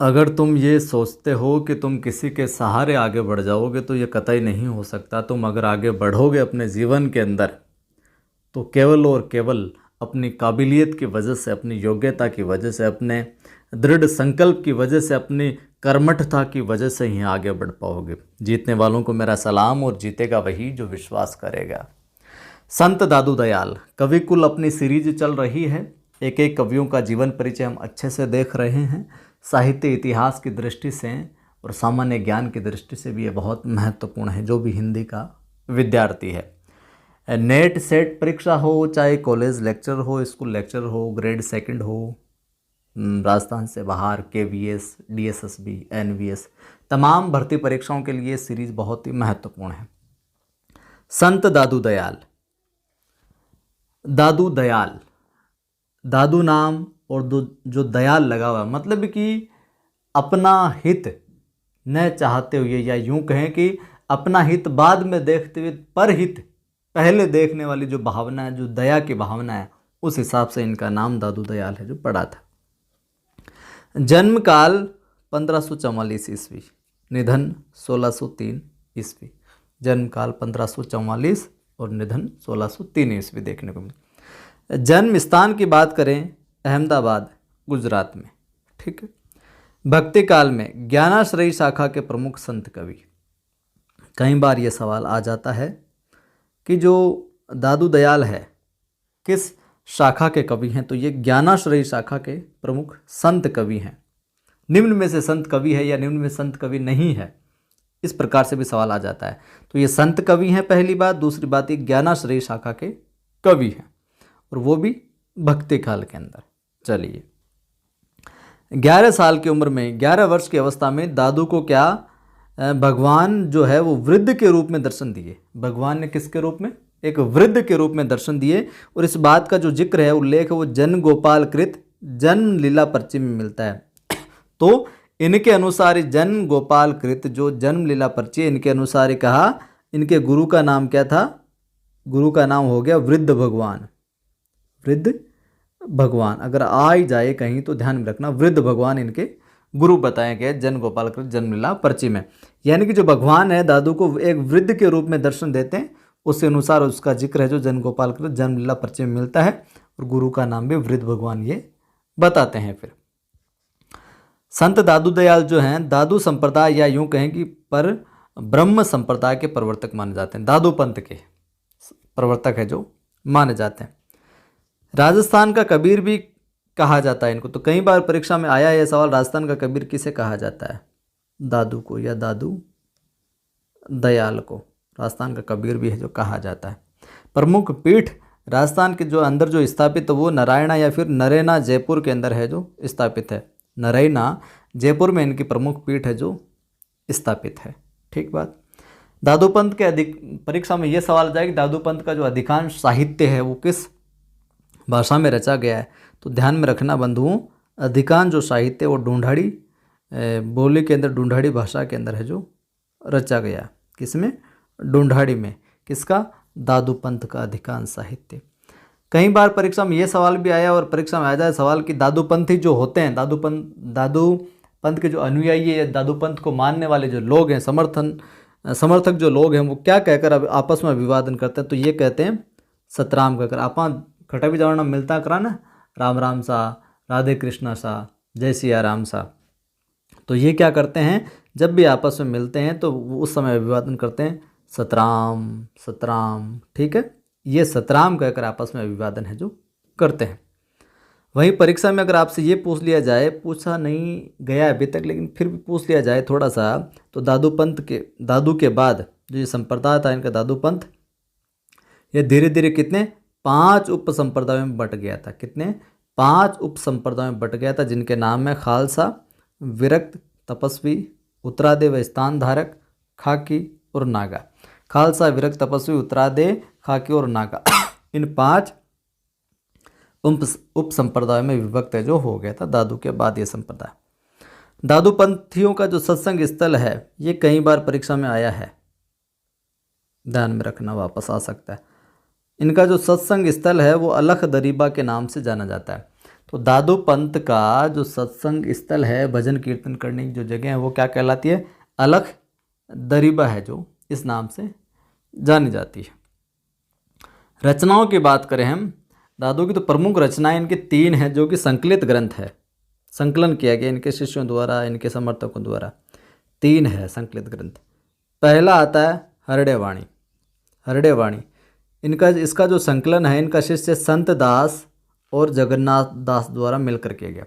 अगर तुम ये सोचते हो कि तुम किसी के सहारे आगे बढ़ जाओगे तो ये कतई नहीं हो सकता। तुम अगर आगे बढ़ोगे अपने जीवन के अंदर तो केवल और केवल अपनी काबिलियत की वजह से, अपनी योग्यता की वजह से, अपने दृढ़ संकल्प की वजह से, अपनी कर्मठता की वजह से ही आगे बढ़ पाओगे। जीतने वालों को मेरा सलाम, और जीतेगा वही जो विश्वास करेगा। संत दादू दयाल कवि कुल अपनी सीरीज चल रही है। एक एक कवियों का जीवन परिचय हम अच्छे से देख रहे हैं। साहित्य इतिहास की दृष्टि से और सामान्य ज्ञान की दृष्टि से भी ये बहुत महत्वपूर्ण है, जो भी हिंदी का विद्यार्थी है। नेट सेट परीक्षा हो, चाहे कॉलेज लेक्चर हो, स्कूल लेक्चर हो, ग्रेड सेकंड हो, राजस्थान से बाहर केवीएस, डीएसएसबी, एनवीएस, तमाम भर्ती परीक्षाओं के लिए सीरीज बहुत ही महत्वपूर्ण है। संत दादू दयाल। दादू दयाल, दादू नाम और जो दयाल लगा हुआ, मतलब कि अपना हित न चाहते हुए, या यूं कहें कि अपना हित बाद में देखते हुए पर हित पहले देखने वाली जो भावना है, जो दया की भावना है, उस हिसाब से इनका नाम दादू दयाल है, जो पड़ा था। जन्म काल 1544 ईस्वी, निधन 1603 ईस्वी। जन्म काल 1544 और निधन 1603 ईस्वी देखने को मिला। जन्म स्थान की बात करें, अहमदाबाद, गुजरात में। ठीक है। भक्ति काल में ज्ञानाश्रयी शाखा के प्रमुख संत कवि। कई बार ये सवाल आ जाता है कि जो दादू दयाल है किस शाखा के कवि हैं, तो ये ज्ञानाश्रयी शाखा के प्रमुख संत कवि हैं। निम्न में से संत कवि है या निम्न में संत कवि नहीं है, इस प्रकार से भी सवाल आ जाता है। तो ये संत कवि हैं, पहली बात। दूसरी बात, ये ज्ञानाश्रयी शाखा के कवि हैं, और वो भी भक्ति काल के अंदर। चलिए, 11 साल की उम्र में, 11 वर्ष की अवस्था में दादू को क्या भगवान जो है वो वृद्ध के रूप में दर्शन दिए। भगवान ने किसके रूप में? एक वृद्ध के रूप में दर्शन दिए। और इस बात का जो जिक्र है, उल्लेख है, वो जन गोपाल कृत जन्म लीला पर्ची में मिलता है। तो इनके अनुसार जन गोपाल कृत जो जन्म लीला पर्ची, इनके अनुसार कहा, इनके गुरु का नाम क्या था? गुरु का नाम हो गया वृद्ध भगवान। वृद्ध भगवान अगर आ ही जाए कहीं तो ध्यान में रखना, वृद्ध भगवान इनके गुरु बताए गए जन गोपाल कृत जन्म लीला पर्ची में। यानी कि जो भगवान है दादू को एक वृद्ध के रूप में दर्शन देते हैं, उस अनुसार उसका जिक्र है जो जन गोपाल कृत जन्म लीला पर्ची में मिलता है, और गुरु का नाम भी वृद्ध भगवान ये बताते हैं। फिर संत दादू दयाल जो हैं, दादू संप्रदाय या यूं कहें कि पर ब्रह्म संप्रदाय के प्रवर्तक माने जाते हैं। दादू पंथ के प्रवर्तक है जो माने जाते हैं। राजस्थान का कबीर भी कहा जाता है इनको। तो कई बार परीक्षा में आया यह सवाल, राजस्थान का कबीर किसे कहा जाता है? दादू को या दादू दयाल को राजस्थान का कबीर भी है जो कहा जाता है। प्रमुख पीठ राजस्थान के जो अंदर जो स्थापित है वो नारायणा या फिर नरैना जयपुर के अंदर है जो स्थापित है। नरैना जयपुर में इनकी प्रमुख पीठ है जो स्थापित है। ठीक बात। दादू पंथ के परीक्षा में यह सवाल आ जाए कि दादू पंथ का जो अधिकांश साहित्य है वो किस भाषा में रचा गया है? तो ध्यान में रखना बंधुओं, अधिकांश जो साहित्य वो ढूंढाड़ी बोली के अंदर, ढूंढाड़ी भाषा के अंदर है जो रचा गया। किसमें? ढूंढाड़ी में। किसका? दादू पंथ का अधिकांश साहित्य। कई बार परीक्षा में ये सवाल भी आया, और परीक्षा में आ जाए सवाल कि दादू पंथी जो होते हैं, दादू पंथ के जो अनुयायी है, दादू पंथ को मानने वाले जो लोग हैं, समर्थक जो लोग हैं, वो क्या कहकर अब आपस में विवादन करते हैं? तो ये कहते हैं सतराम कहकर। आप खटा भी जाना मिलता करा ना, राम राम सा, राधे कृष्णा सा, जय सिया राम सा। तो ये क्या करते हैं, जब भी आपस में मिलते हैं तो उस समय अभिवादन करते हैं सतराम सतराम। ठीक है, ये सतराम कहकर आपस में अभिवादन है जो करते हैं। वहीं परीक्षा में अगर आपसे ये पूछ लिया जाए, पूछा नहीं गया अभी तक लेकिन फिर भी पूछ लिया जाए थोड़ा सा, तो दादू के बाद जो ये संप्रदाय था इनका दादू पंथ, ये धीरे धीरे कितने 5 उप संप्रदायों में बट गया था। कितने? 5 उप संप्रदायों में बट गया था, जिनके नाम है खालसा, विरक्त, तपस्वी, उत्तरादे व स्थान धारक, खाकी और नागा। खालसा, विरक्त, तपस्वी, उत्तरादे, खाकी और नागा इन 5 उप संप्रदायों में विभक्त है जो हो गया था दादू के बाद ये संप्रदाय। दादू पंथियों का जो सत्संग स्थल है ये कई बार परीक्षा में आया है, ध्यान में रखना, वापस आ सकता है। इनका जो सत्संग स्थल है वो अलख दरीबा के नाम से जाना जाता है। तो दादू पंत का जो सत्संग स्थल है, भजन कीर्तन करने की जो जगह है, वो क्या कहलाती है? अलख दरीबा है, जो इस नाम से जानी जाती है। रचनाओं की बात करें हम, दादू की तो प्रमुख रचनाएं इनकी 3 हैं, जो कि संकलित ग्रंथ है, संकलन किया गया इनके शिष्यों द्वारा, इनके समर्थकों द्वारा। 3 है संकलित ग्रंथ। पहला आता है हरड़े वाणी। हरड़े वाणी इसका जो संकलन है, इनका शिष्य संत दास और जगन्नाथ दास द्वारा मिलकर किया गया।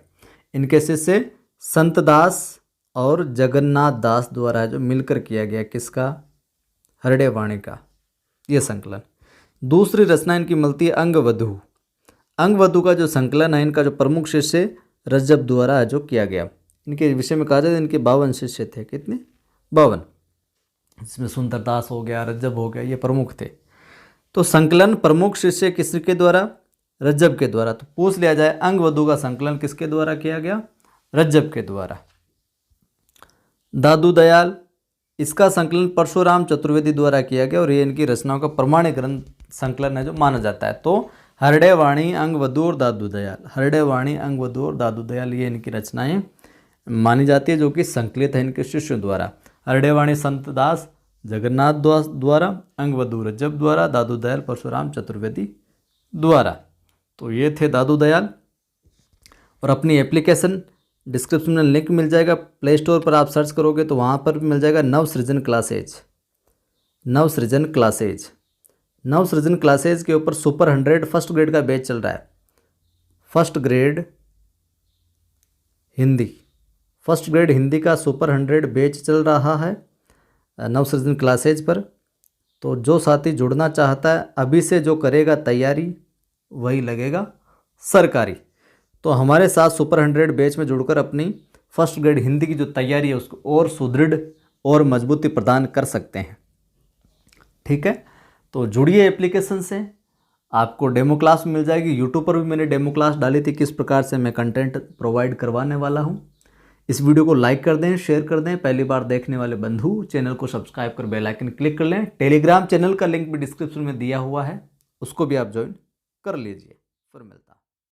इनके शिष्य संत दास और जगन्नाथ दास द्वारा जो मिलकर किया गया, किसका? हरड़े वाणी का ये संकलन। दूसरी रचना इनकी मिलती है अंगवधू। अंगवधू का जो संकलन है, इनका जो प्रमुख शिष्य रज्जब द्वारा जो किया गया। इनके विषय में कहा जाए इनके 52 शिष्य थे। कितने? 52। इसमें सुंदरदास हो गया, रज्जब हो गया, ये प्रमुख थे। तो संकलन प्रमुख शिष्य किसके द्वारा? रज्जब के द्वारा। तो पूछ लिया जाए अंगवधू का संकलन किसके द्वारा किया गया? रज्जब के द्वारा। दादू दयाल, इसका संकलन परशुराम चतुर्वेदी द्वारा किया गया और ये इनकी रचनाओं का प्रमाणिक ग्रंथ संकलन है जो माना जाता है। तो हरड़े वाणी, अंगवधू और दादू दयाल, हरड़े वाणी, अंगवधू और दादू दयाल, ये इनकी रचनाएं मानी जाती है, जो कि संकलित है इनके शिष्यों द्वारा। हरड़े वाणी संत दास जगन्नाथ दास द्वारा, अंगवधू रज्जब द्वारा, दादू दयाल परशुराम चतुर्वेदी द्वारा। तो ये थे दादू दयाल। और अपनी एप्लीकेशन डिस्क्रिप्शन में लिंक मिल जाएगा, प्ले स्टोर पर आप सर्च करोगे तो वहाँ पर मिल जाएगा नवसृजन क्लासेज। नवसृजन क्लासेज, नवसृजन क्लासेज के ऊपर सुपर 100 फर्स्ट ग्रेड का बैच चल रहा है। First grade Hindi, first grade Hindi का सुपर 100 बैच चल रहा है नवसृजन क्लासेज पर। तो जो साथी जुड़ना चाहता है, अभी से जो करेगा तैयारी, वही लगेगा सरकारी। तो हमारे साथ सुपर 100 बैच में जुड़कर अपनी फर्स्ट ग्रेड हिंदी की जो तैयारी है उसको और सुदृढ़ और मजबूती प्रदान कर सकते हैं। ठीक है, तो जुड़िए एप्लीकेशन से। आपको डेमो क्लास मिल जाएगी। यूट्यूब पर भी मैंने डेमो क्लास डाली थी, किस प्रकार से मैं कंटेंट प्रोवाइड करवाने वाला हूँ। इस वीडियो को लाइक कर दें, शेयर कर दें। पहली बार देखने वाले बंधु चैनल को सब्सक्राइब कर बेल आइकन क्लिक कर लें। टेलीग्राम चैनल का लिंक भी डिस्क्रिप्शन में दिया हुआ है, उसको भी आप ज्वाइन कर लीजिए। फिर मिलते हैं।